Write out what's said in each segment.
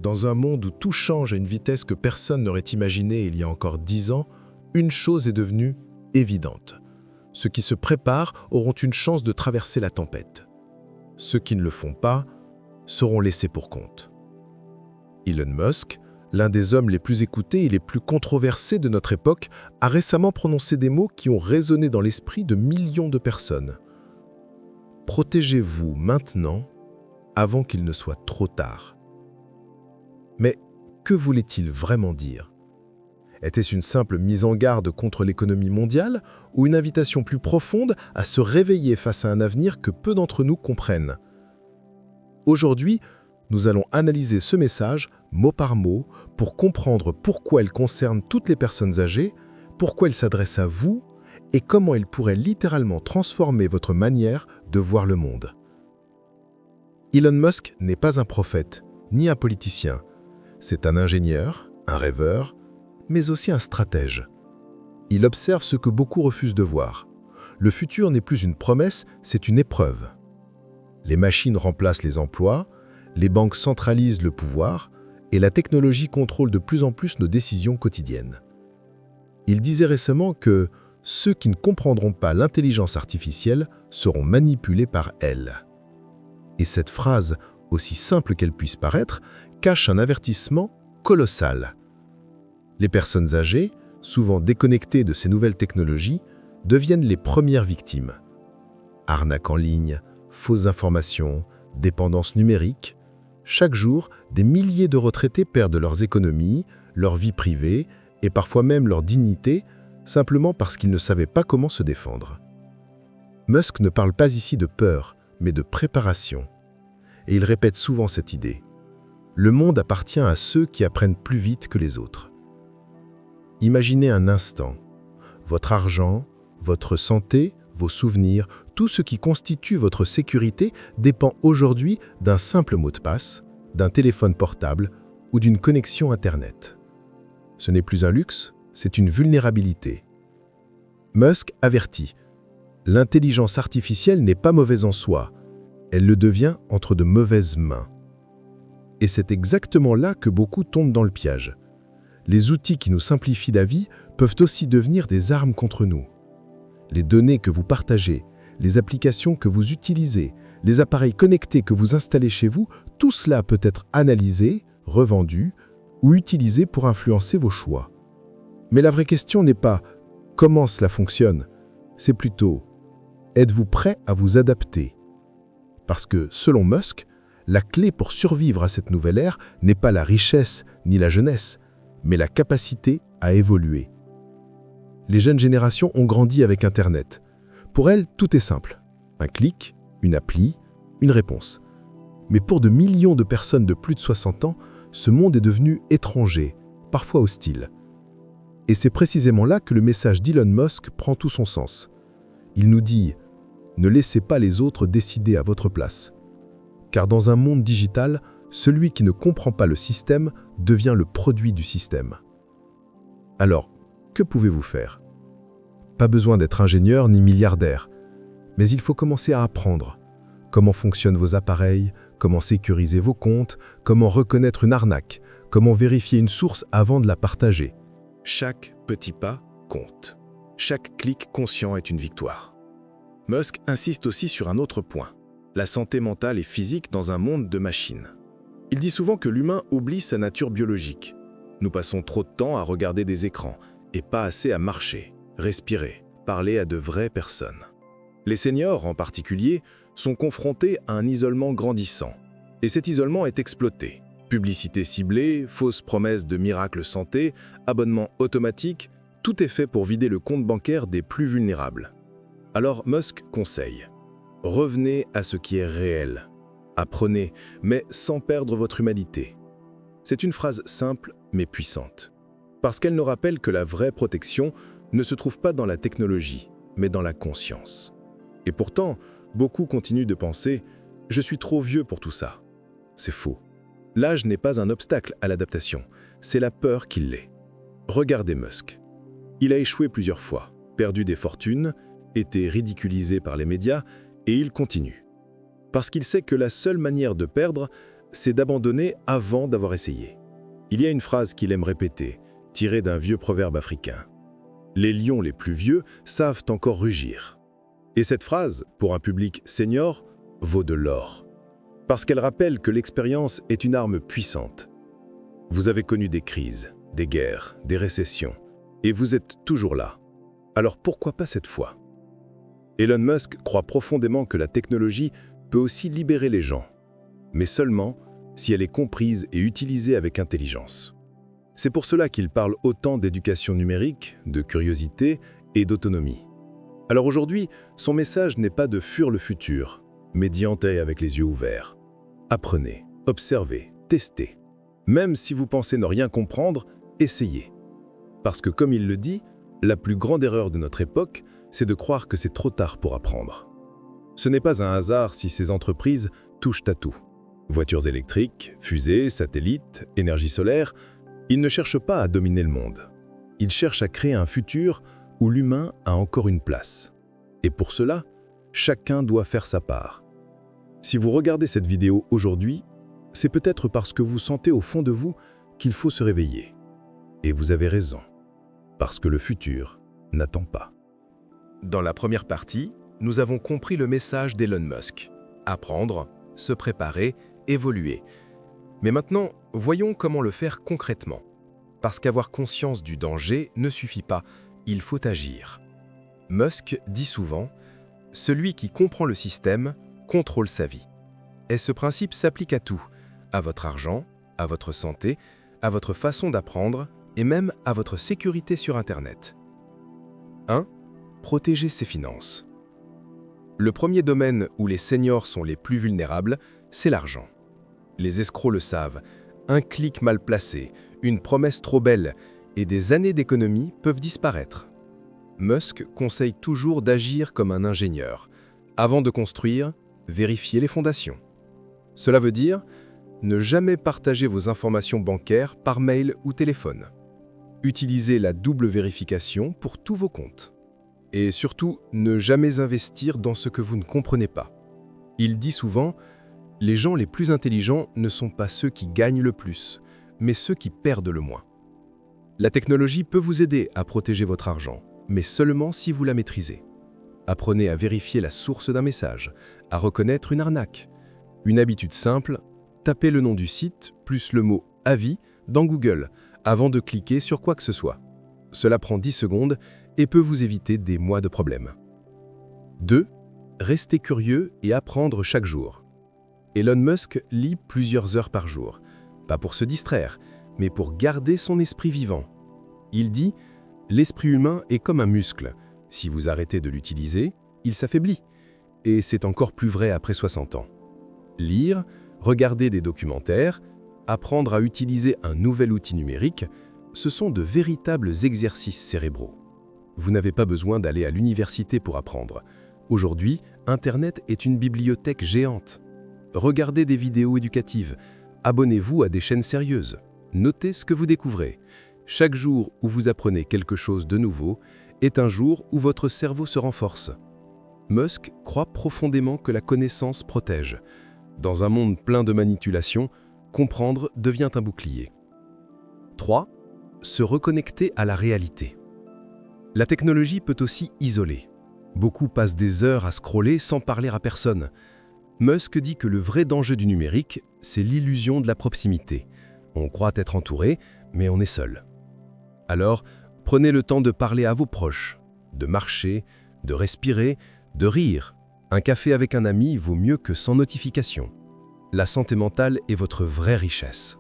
Dans un monde où tout change à une vitesse que personne n'aurait imaginée il y a encore 10 ans, une chose est devenue évidente. Ceux qui se préparent auront une chance de traverser la tempête. Ceux qui ne le font pas seront laissés pour compte. Elon Musk, l'un des hommes les plus écoutés et les plus controversés de notre époque, a récemment prononcé des mots qui ont résonné dans l'esprit de millions de personnes. Protégez-vous maintenant avant qu'il ne soit trop tard. Mais que voulait-il vraiment dire? Était-ce une simple mise en garde contre l'économie mondiale ou une invitation plus profonde à se réveiller face à un avenir que peu d'entre nous comprennent? Aujourd'hui, nous allons analyser ce message mot par mot pour comprendre pourquoi il concerne toutes les personnes âgées, pourquoi il s'adresse à vous et comment il pourrait littéralement transformer votre manière de voir le monde. Elon Musk n'est pas un prophète, ni un politicien. C'est un ingénieur, un rêveur, mais aussi un stratège. Il observe ce que beaucoup refusent de voir. Le futur n'est plus une promesse, c'est une épreuve. Les machines remplacent les emplois, les banques centralisent le pouvoir et la technologie contrôle de plus en plus nos décisions quotidiennes. Il disait récemment que ceux qui ne comprendront pas l'intelligence artificielle seront manipulés par elle. Et cette phrase, aussi simple qu'elle puisse paraître, cache un avertissement colossal. Les personnes âgées, souvent déconnectées de ces nouvelles technologies, deviennent les premières victimes. Arnaques en ligne, fausses informations, dépendance numérique. Chaque jour, des milliers de retraités perdent leurs économies, leur vie privée et parfois même leur dignité, simplement parce qu'ils ne savaient pas comment se défendre. Musk ne parle pas ici de peur, mais de préparation. Et il répète souvent cette idée. Le monde appartient à ceux qui apprennent plus vite que les autres. Imaginez un instant. Votre argent, votre santé, vos souvenirs, tout ce qui constitue votre sécurité dépend aujourd'hui d'un simple mot de passe, d'un téléphone portable ou d'une connexion Internet. Ce n'est plus un luxe, c'est une vulnérabilité. Musk avertit, l'intelligence artificielle n'est pas mauvaise en soi, elle le devient entre de mauvaises mains. Et c'est exactement là que beaucoup tombent dans le piège. Les outils qui nous simplifient la vie peuvent aussi devenir des armes contre nous. Les données que vous partagez, les applications que vous utilisez, les appareils connectés que vous installez chez vous, tout cela peut être analysé, revendu ou utilisé pour influencer vos choix. Mais la vraie question n'est pas « comment cela fonctionne ?» c'est plutôt « êtes-vous prêt à vous adapter ?» Parce que, selon Musk, la clé pour survivre à cette nouvelle ère n'est pas la richesse ni la jeunesse, mais la capacité à évoluer. Les jeunes générations ont grandi avec Internet. Pour elles, tout est simple. Un clic, une appli, une réponse. Mais pour de millions de personnes de plus de 60 ans, ce monde est devenu étranger, parfois hostile. Et c'est précisément là que le message d'Elon Musk prend tout son sens. Il nous dit « Ne laissez pas les autres décider à votre place ». Car dans un monde digital, celui qui ne comprend pas le système devient le produit du système. Alors, que pouvez-vous faire? Pas besoin d'être ingénieur ni milliardaire, mais il faut commencer à apprendre comment fonctionnent vos appareils, comment sécuriser vos comptes, comment reconnaître une arnaque, comment vérifier une source avant de la partager. Chaque petit pas compte. Chaque clic conscient est une victoire. Musk insiste aussi sur un autre point, la santé mentale et physique dans un monde de machines. Il dit souvent que l'humain oublie sa nature biologique. Nous passons trop de temps à regarder des écrans et pas assez à marcher, respirer, parler à de vraies personnes. Les seniors, en particulier, sont confrontés à un isolement grandissant. Et cet isolement est exploité. Publicité ciblée, fausses promesses de miracles santé, abonnements automatiques, tout est fait pour vider le compte bancaire des plus vulnérables. Alors Musk conseille, revenez à ce qui est réel. Apprenez, mais sans perdre votre humanité. C'est une phrase simple mais puissante, parce qu'elle nous rappelle que la vraie protection ne se trouve pas dans la technologie, mais dans la conscience. Et pourtant, beaucoup continuent de penser « je suis trop vieux pour tout ça ». C'est faux. L'âge n'est pas un obstacle à l'adaptation, c'est la peur qui l'est. Regardez Musk. Il a échoué plusieurs fois, perdu des fortunes, été ridiculisé par les médias, et il continue. Parce qu'il sait que la seule manière de perdre c'est d'abandonner avant d'avoir essayé. Il y a une phrase qu'il aime répéter, tirée d'un vieux proverbe africain. Les lions les plus vieux savent encore rugir. Et cette phrase, pour un public senior, vaut de l'or. Parce qu'elle rappelle que l'expérience est une arme puissante. Vous avez connu des crises, des guerres, des récessions, et vous êtes toujours là. Alors pourquoi pas cette fois? Elon Musk croit profondément que la technologie peut aussi libérer les gens, mais seulement si elle est comprise et utilisée avec intelligence. C'est pour cela qu'il parle autant d'éducation numérique, de curiosité et d'autonomie. Alors aujourd'hui, son message n'est pas de fuir le futur, mais d'y entrer avec les yeux ouverts. Apprenez, observez, testez. Même si vous pensez ne rien comprendre, essayez. Parce que comme il le dit, la plus grande erreur de notre époque, c'est de croire que c'est trop tard pour apprendre. Ce n'est pas un hasard si ces entreprises touchent à tout. Voitures électriques, fusées, satellites, énergie solaire, ils ne cherchent pas à dominer le monde. Ils cherchent à créer un futur où l'humain a encore une place. Et pour cela, chacun doit faire sa part. Si vous regardez cette vidéo aujourd'hui, c'est peut-être parce que vous sentez au fond de vous qu'il faut se réveiller. Et vous avez raison, parce que le futur n'attend pas. Dans la première partie, nous avons compris le message d'Elon Musk. Apprendre, se préparer, évoluer. Mais maintenant, voyons comment le faire concrètement. Parce qu'avoir conscience du danger ne suffit pas, il faut agir. Musk dit souvent « Celui qui comprend le système contrôle sa vie ». Et ce principe s'applique à tout, à votre argent, à votre santé, à votre façon d'apprendre et même à votre sécurité sur Internet. 1. Protéger ses finances. Le premier domaine où les seniors sont les plus vulnérables, c'est l'argent. Les escrocs le savent, un clic mal placé, une promesse trop belle et des années d'économie peuvent disparaître. Musk conseille toujours d'agir comme un ingénieur. Avant de construire, vérifiez les fondations. Cela veut dire ne jamais partager vos informations bancaires par mail ou téléphone. Utilisez la double vérification pour tous vos comptes. Et surtout, ne jamais investir dans ce que vous ne comprenez pas. Il dit souvent « Les gens les plus intelligents ne sont pas ceux qui gagnent le plus, mais ceux qui perdent le moins. » La technologie peut vous aider à protéger votre argent, mais seulement si vous la maîtrisez. Apprenez à vérifier la source d'un message, à reconnaître une arnaque. Une habitude simple, tapez le nom du site plus le mot « avis » dans Google avant de cliquer sur quoi que ce soit. Cela prend 10 secondes et peut vous éviter des mois de problèmes. 2. Restez curieux et apprendre chaque jour. Elon Musk lit plusieurs heures par jour, pas pour se distraire, mais pour garder son esprit vivant. Il dit « L'esprit humain est comme un muscle. Si vous arrêtez de l'utiliser, il s'affaiblit. » Et c'est encore plus vrai après 60 ans. Lire, regarder des documentaires, apprendre à utiliser un nouvel outil numérique, ce sont de véritables exercices cérébraux. Vous n'avez pas besoin d'aller à l'université pour apprendre. Aujourd'hui, Internet est une bibliothèque géante. Regardez des vidéos éducatives, abonnez-vous à des chaînes sérieuses, notez ce que vous découvrez. Chaque jour où vous apprenez quelque chose de nouveau est un jour où votre cerveau se renforce. Musk croit profondément que la connaissance protège. Dans un monde plein de manipulations, comprendre devient un bouclier. 3. Se reconnecter à la réalité. La technologie peut aussi isoler. Beaucoup passent des heures à scroller sans parler à personne. Musk dit que le vrai danger du numérique, c'est l'illusion de la proximité. On croit être entouré, mais on est seul. Alors, prenez le temps de parler à vos proches, de marcher, de respirer, de rire. Un café avec un ami vaut mieux que sans notification. La santé mentale est votre vraie richesse.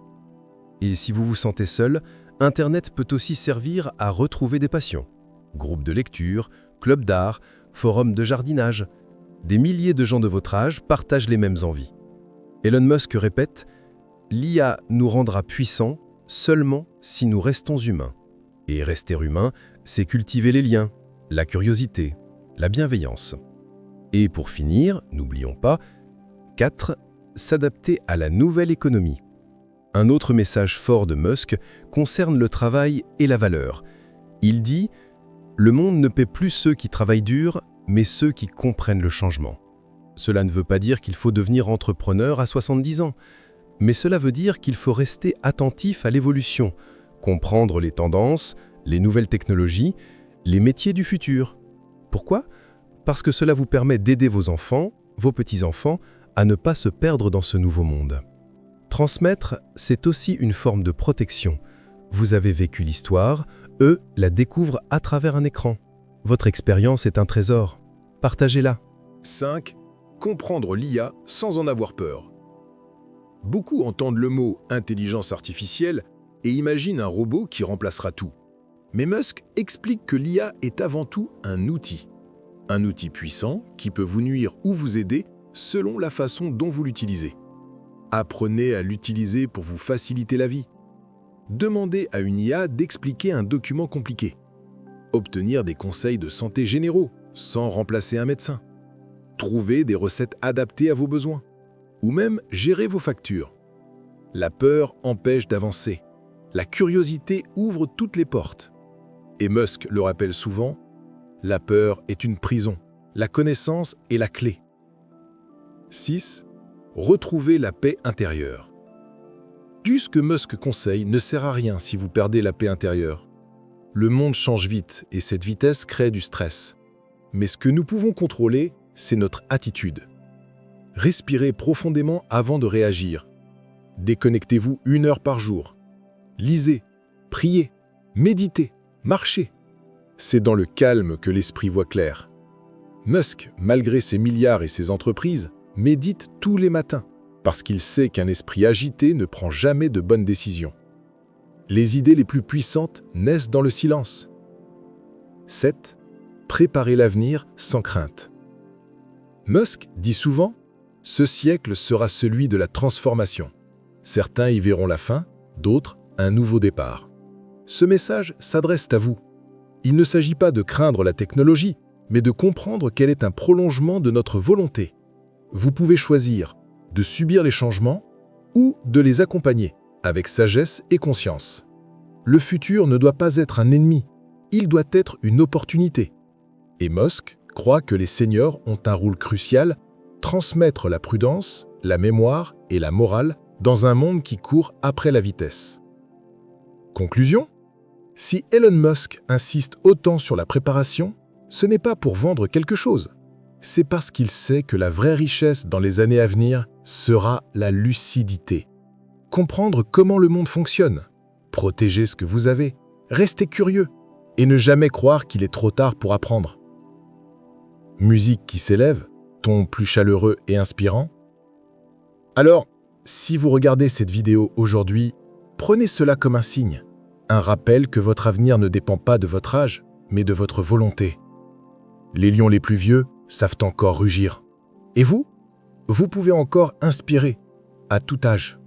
Et si vous vous sentez seul, Internet peut aussi servir à retrouver des passions. Groupes de lecture, clubs d'art, forums de jardinage. Des milliers de gens de votre âge partagent les mêmes envies. Elon Musk répète « L'IA nous rendra puissants seulement si nous restons humains. Et rester humain, c'est cultiver les liens, la curiosité, la bienveillance. » Et pour finir, n'oublions pas, 4. S'adapter à la nouvelle économie. Un autre message fort de Musk concerne le travail et la valeur. Il dit « Le monde ne paie plus ceux qui travaillent dur, mais ceux qui comprennent le changement. » Cela ne veut pas dire qu'il faut devenir entrepreneur à 70 ans, Mais cela veut dire qu'il faut rester attentif à l'évolution, comprendre les tendances, les nouvelles technologies, les métiers du futur. Pourquoi? Parce que cela vous permet d'aider vos enfants, vos petits-enfants, à ne pas se perdre dans ce nouveau monde. Transmettre, c'est aussi une forme de protection. Vous avez vécu l'histoire, eux la découvrent à travers un écran. Votre expérience est un trésor. Partagez-la. 5. Comprendre l'IA sans en avoir peur. Beaucoup entendent le mot « intelligence artificielle » et imaginent un robot qui remplacera tout. Mais Musk explique que l'IA est avant tout un outil. Un outil puissant qui peut vous nuire ou vous aider selon la façon dont vous l'utilisez. Apprenez à l'utiliser pour vous faciliter la vie. Demandez à une IA d'expliquer un document compliqué. Obtenir des conseils de santé généraux sans remplacer un médecin. Trouver des recettes adaptées à vos besoins. Ou même gérer vos factures. La peur empêche d'avancer. La curiosité ouvre toutes les portes. Et Musk le rappelle souvent, la peur est une prison, la connaissance est la clé. 6. Retrouvez la paix intérieure. Tout ce que Musk conseille ne sert à rien si vous perdez la paix intérieure. Le monde change vite et cette vitesse crée du stress. Mais ce que nous pouvons contrôler, c'est notre attitude. Respirez profondément avant de réagir. Déconnectez-vous 1 heure par jour. Lisez, priez, méditez, marchez. C'est dans le calme que l'esprit voit clair. Musk, malgré ses milliards et ses entreprises, médite tous les matins, parce qu'il sait qu'un esprit agité ne prend jamais de bonnes décisions. Les idées les plus puissantes naissent dans le silence. 7. Préparez l'avenir sans crainte. Musk dit souvent « Ce siècle sera celui de la transformation ». Certains y verront la fin, d'autres un nouveau départ. Ce message s'adresse à vous. Il ne s'agit pas de craindre la technologie, mais de comprendre qu'elle est un prolongement de notre volonté. Vous pouvez choisir de subir les changements ou de les accompagner avec sagesse et conscience. Le futur ne doit pas être un ennemi, il doit être une opportunité. Et Musk croit que les seniors ont un rôle crucial, transmettre la prudence, la mémoire et la morale dans un monde qui court après la vitesse. Conclusion? Si Elon Musk insiste autant sur la préparation, ce n'est pas pour vendre quelque chose. C'est parce qu'il sait que la vraie richesse dans les années à venir sera la lucidité. Comprendre comment le monde fonctionne, protéger ce que vous avez, rester curieux et ne jamais croire qu'il est trop tard pour apprendre. Musique qui s'élève, ton plus chaleureux et inspirant. Alors, si vous regardez cette vidéo aujourd'hui, prenez cela comme un signe, un rappel que votre avenir ne dépend pas de votre âge, mais de votre volonté. Les lions les plus vieux savent encore rugir. Et vous? Vous pouvez encore inspirer à tout âge.